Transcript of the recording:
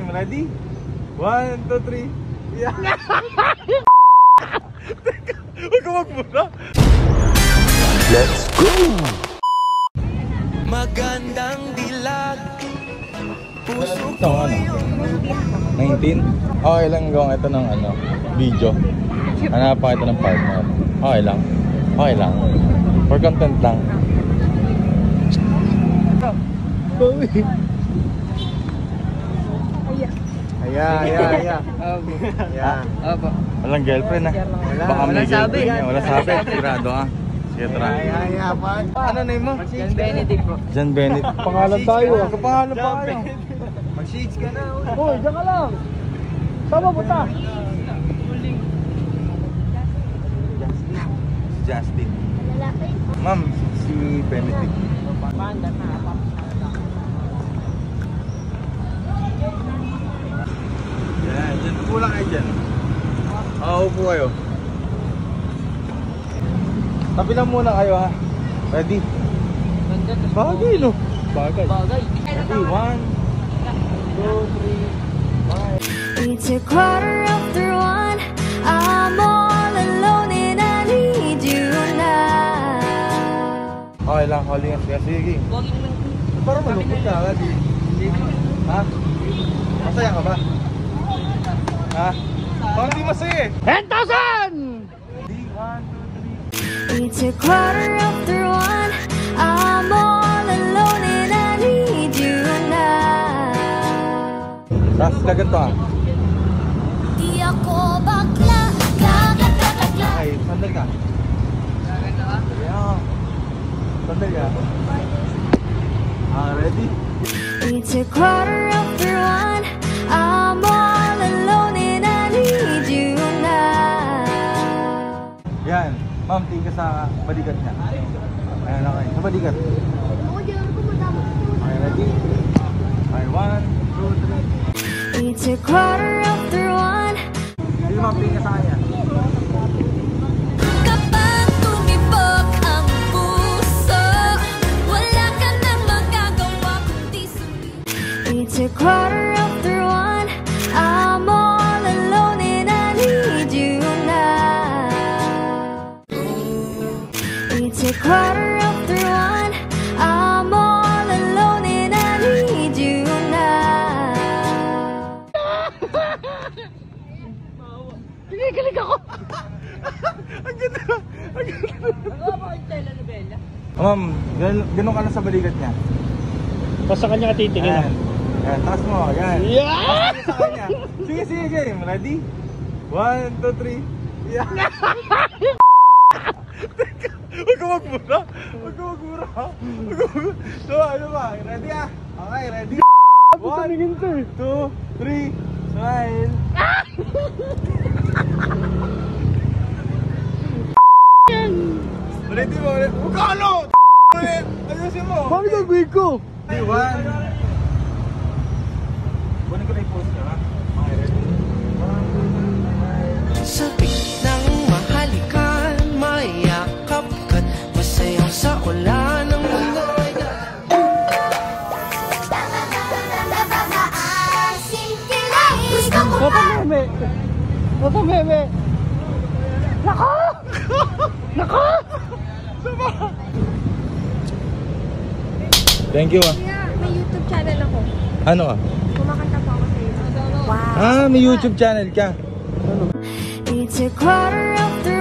game. Ready? 1, 2, 3. Yeah. Huwag ka magmura. Let's go! Magandang dilag. Puso Ito ano? 19? Okay lang gawin ito ng ano, video. Hanapan ito ng partner. Okay lang. Okay lang. For content lang. Aya. Walang girlfriend ha? Baka may girlfriend niya. Wala sabi. Sigurado ha? Sige, tara. Ano name mo? John Benedict po. John Benedict. Pangalan tayo. Pangalan pa kayo. Mag-shades ka na. Hoy, diyan ka lang. Saan mo punta? Justin. Ma'am, si Benedict. Yan, dyan po lang kayo dyan. Upo kayo. Tabi lang muna kayo ha. Ready? Bagay no? Bagay. Ready? 1, 2, 3, 5. It's a 1:15. I'm all alone and I need you now. Okay lang, holding hands. Sige. Parang malungkot ka agad. Ha? Masaya ka ba? Ha? Parang di masaya eh. 10,000! 1, 2, 3. It's a 1:15. I'm all alone and I need you now. Ras, lagat to ha. Di ako bakla, gagagagagla. Okay, sandal ka. Yeah. Sandal ka. Ready? It's a 1:15. I'm all alone and I need you now. Yan. Ma'am, tingin ka sa balikat niya. Ayan, okay. Sa balikat. Okay, ready? Okay, 1, 2, 3. It's a 1:15. Sige ma'am, tingin ka sa kanya. Kapag tumibok ang puso, wala ka nang magagawa kundi sumibig. It's a 1:15. I'm all alone and I need you now. It's a 1:15. I'm all alone and I need you now. Kinikilig ako. Ang ganda! Ang ganda! Ma'am, ganun ka lang sa balikat niya. Basta kanya ka titingin. Ayan. Ayan, taas mo. Ayan. Yeah! Taas mo sa kanya. Sige, game. Ready? 1, 2, 3. Yeah. Teka, huwag ka magmura. Huwag ka magmura. So, ano ba? Ready ah? Okay, ready? 1, 2, 3. Smile. Ready mo? Huwag ka ano? Ayusin mo. Bakit gagawin ko? 1. Kunin ko na i-post ka ha? Okay, ready? 1, 2, 3. Sabi ng mahalikan, mayakap ka't masayang sa ulan ng mundo. Napameme! Napameme! Nako! Nako! Thank you ah. May YouTube channel ako. Ano ka? Kumakanta po ako sa YouTube. Wow. May YouTube channel ka. It's a 1:15.